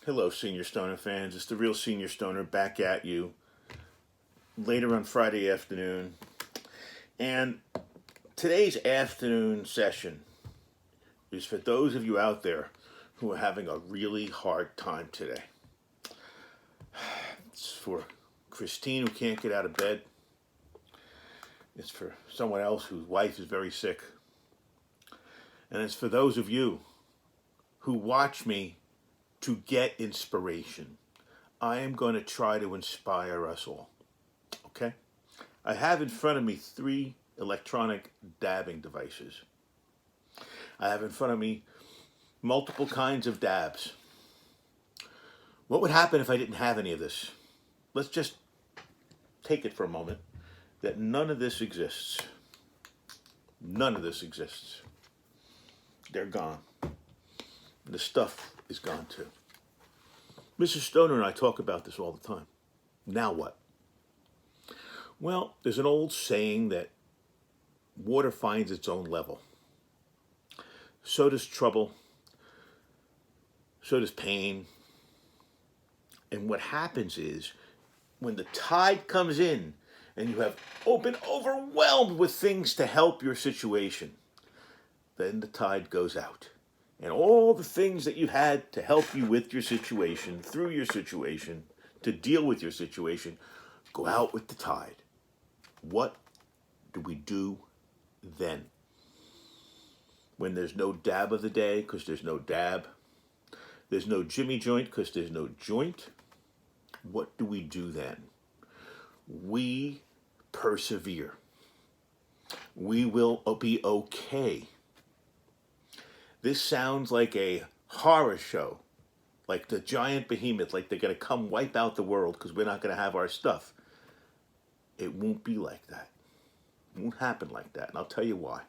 Hello, Senior Stoner fans. It's the real Senior Stoner back at you later on Friday afternoon. And today's afternoon session is for those of you out there who are having a really hard time today. It's for Christine, who can't get out of bed. It's for someone else whose wife is very sick. And it's for those of you who watch me to get inspiration. I am going to try to inspire us all. Okay? I have in front of me 3 electronic dabbing devices. I have in front of me multiple kinds of dabs. What would happen if I didn't have any of this? Let's just take it for a moment that none of this exists. None of this exists. They're gone. The stuff is gone too. Mr. Stoner and I talk about this all the time. Now what? Well, there's an old saying that water finds its own level. So does trouble. So does pain. And what happens is when the tide comes in and you have been overwhelmed with things to help your situation, then the tide goes out. And all the things that you had to help you with your situation, through your situation, to deal with your situation, go out with the tide. What do we do then? When there's no dab of the day, because there's no dab. There's no Jimmy joint, because there's no joint. What do we do then? We persevere. We will be okay. This sounds like a horror show, like the giant behemoth, like they're going to come wipe out the world because we're not going to have our stuff. It won't be like that. It won't happen like that, and I'll tell you why.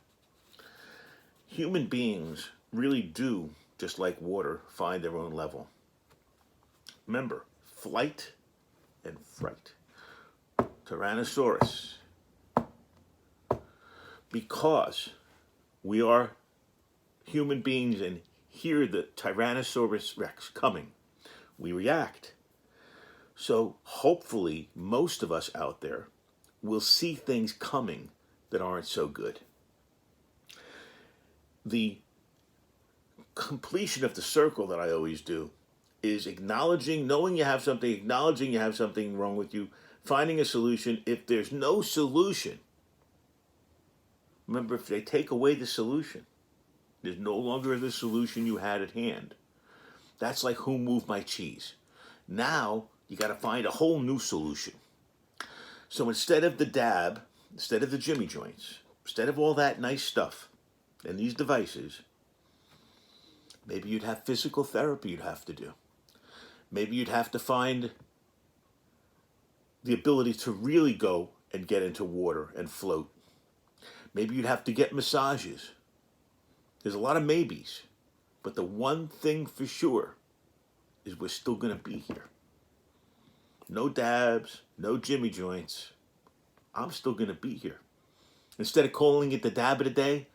Human beings really do, just like water, find their own level. Remember, flight and fright. Tyrannosaurus. Because we are human beings and hear the Tyrannosaurus Rex coming, we react. So hopefully most of us out there will see things coming that aren't so good. The completion of the circle that I always do is acknowledging, knowing you have something, acknowledging you have something wrong with you, finding a solution. If there's no solution, remember, if they take away the solution, there's no longer the solution you had at hand. That's like who moved my cheese. Now you got to find a whole new solution. So instead of the dab, instead of the Jimmy joints, instead of all that nice stuff and these devices, maybe you'd have physical therapy you'd have to do. Maybe you'd have to find the ability to really go and get into water and float. Maybe you'd have to get massages. There's a lot of maybes, but the one thing for sure is we're still going to be here. No dabs, no Jimmy joints. I'm still going to be here. Instead of calling it the dab of the day,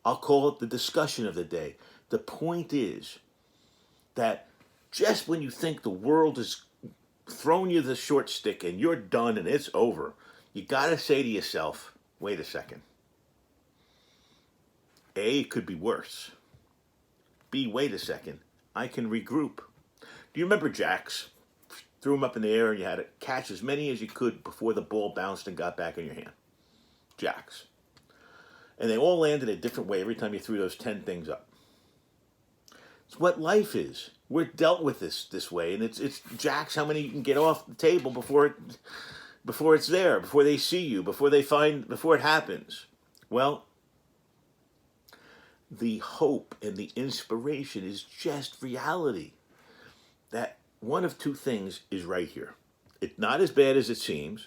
I'll call it the discussion of the day. The point is that just when you think the world has thrown you the short stick and you're done and it's over, you got to say to yourself, wait a second. A, it could be worse. B, wait a second, I can regroup. Do you remember jacks? Threw them up in the air and you had to catch as many as you could before the ball bounced and got back in your hand. Jacks. And they all landed a different way every time you threw those 10 things up. It's what life is. We're dealt with this way, and it's jacks how many you can get off the table before it's there, before they see you, before it happens. Well, the hope and the inspiration is just reality. That one of two things is right here. It's not as bad as it seems.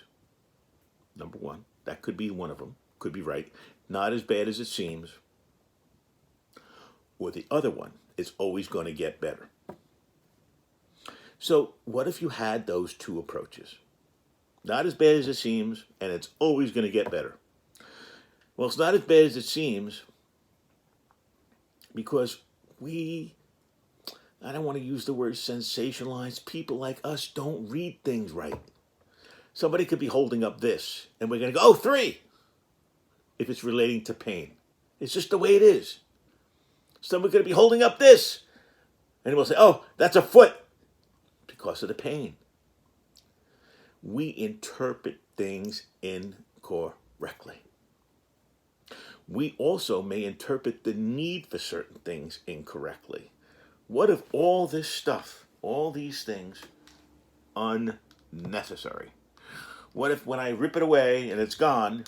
Number one, that could be one of them. Could be right. Not as bad as it seems. Or the other one, it's always going to get better. So what if you had those two approaches? Not as bad as it seems, and it's always going to get better. Well, it's not as bad as it seems because I don't want to use the word sensationalized. People like us don't read things right. Somebody could be holding up this, and we're going to go, oh, 3, if it's relating to pain. It's just the way it is. Somebody's going to be holding up this, and we'll say, oh, that's a foot, because of the pain. We interpret things incorrectly. We also may interpret the need for certain things incorrectly. What if all this stuff, all these things, unnecessary? What if when I rip it away and it's gone,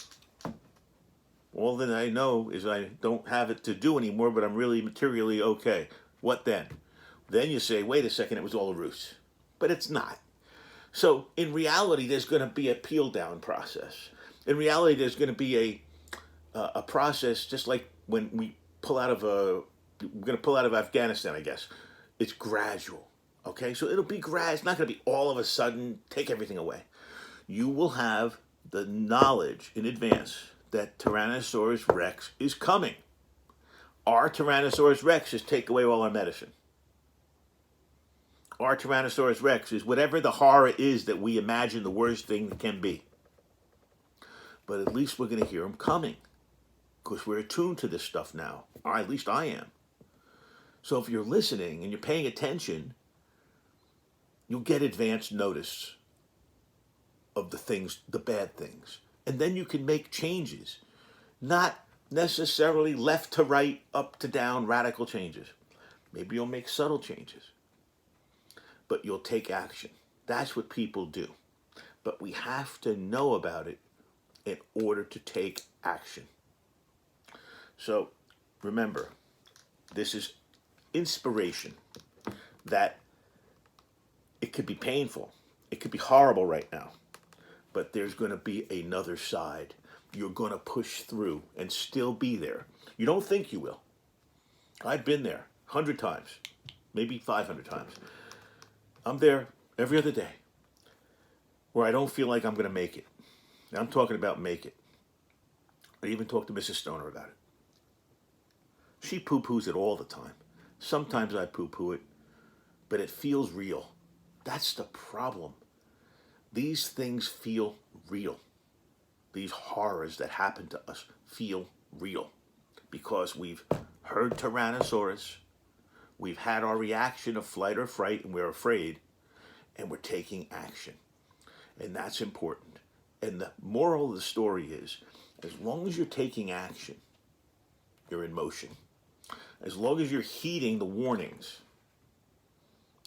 all that I know is I don't have it to do anymore, but I'm really materially okay? What then? Then you say, wait a second, it was all a ruse. But it's not. So in reality, there's going to be a peel down process. In reality, there's going to be a process, just like when we pull out of we're going to pull out of Afghanistan, I guess. It's gradual. Okay, so it'll be gradual. It's not going to be all of a sudden take everything away. You will have the knowledge in advance that Tyrannosaurus Rex is coming. Our Tyrannosaurus Rex is take away all our medicine. Our Tyrannosaurus Rex is whatever the horror is that we imagine the worst thing can be. But at least we're going to hear him coming, because we're attuned to this stuff now. Or at least I am. So if you're listening and you're paying attention, you'll get advance notice of the things, the bad things. And then you can make changes. Not necessarily left to right, up to down, radical changes. Maybe you'll make subtle changes. But you'll take action. That's what people do. But we have to know about it in order to take action. So remember, this is inspiration, that it could be painful. It could be horrible right now. But there's going to be another side. You're going to push through and still be there. You don't think you will. I've been there 100 times, maybe 500 times. I'm there every other day where I don't feel like I'm going to make it. And I'm talking about make it. I even talked to Mrs. Stoner about it. She poo-poos it all the time. Sometimes I poo-poo it, but it feels real. That's the problem. These things feel real. These horrors that happen to us feel real because we've heard Tyrannosaurus, we've had our reaction of flight or fright, and we're afraid, and we're taking action. And that's important. And the moral of the story is, as long as you're taking action, you're in motion. As long as you're heeding the warnings,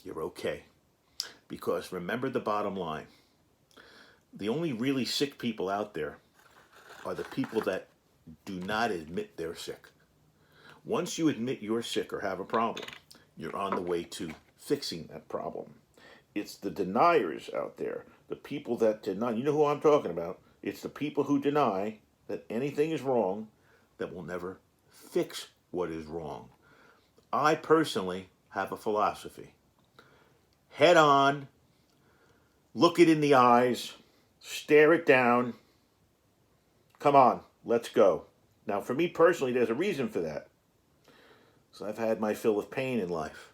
you're okay. Because remember the bottom line. The only really sick people out there are the people that do not admit they're sick. Once you admit you're sick or have a problem, you're on the way to fixing that problem. It's the deniers out there, the people that deny. You know who I'm talking about. It's the people who deny that anything is wrong that will never fix what is wrong. I personally have a philosophy. Head on, look it in the eyes, stare it down. Come on, let's go. Now, for me personally, there's a reason for that. So I've had my fill of pain in life.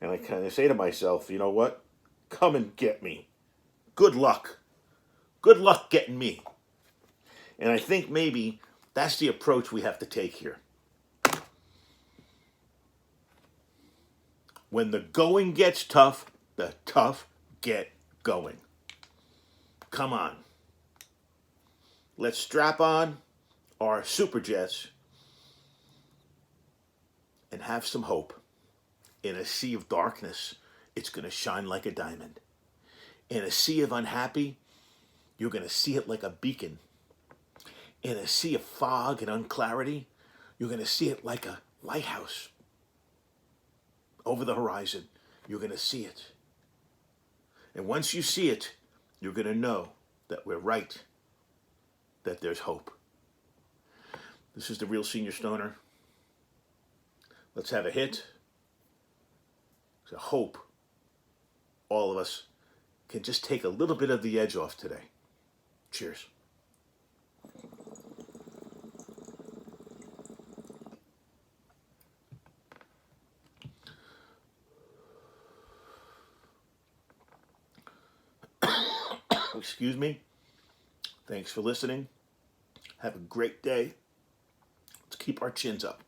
And I kind of say to myself, you know what? Come and get me. Good luck. Good luck getting me. And I think maybe that's the approach we have to take here. When the going gets tough, the tough get going. Come on. Let's strap on our super jets and have some hope. In a sea of darkness, it's going to shine like a diamond. In a sea of unhappy, you're going to see it like a beacon. In a sea of fog and unclarity, you're going to see it like a lighthouse. Over the horizon, you're going to see it. And once you see it, you're going to know that we're right, that there's hope. This is the Real Senior Stoner. Let's have a hit. So hope all of us can just take a little bit of the edge off today. Cheers. Excuse me. Thanks for listening. Have a great day. Let's keep our chins up.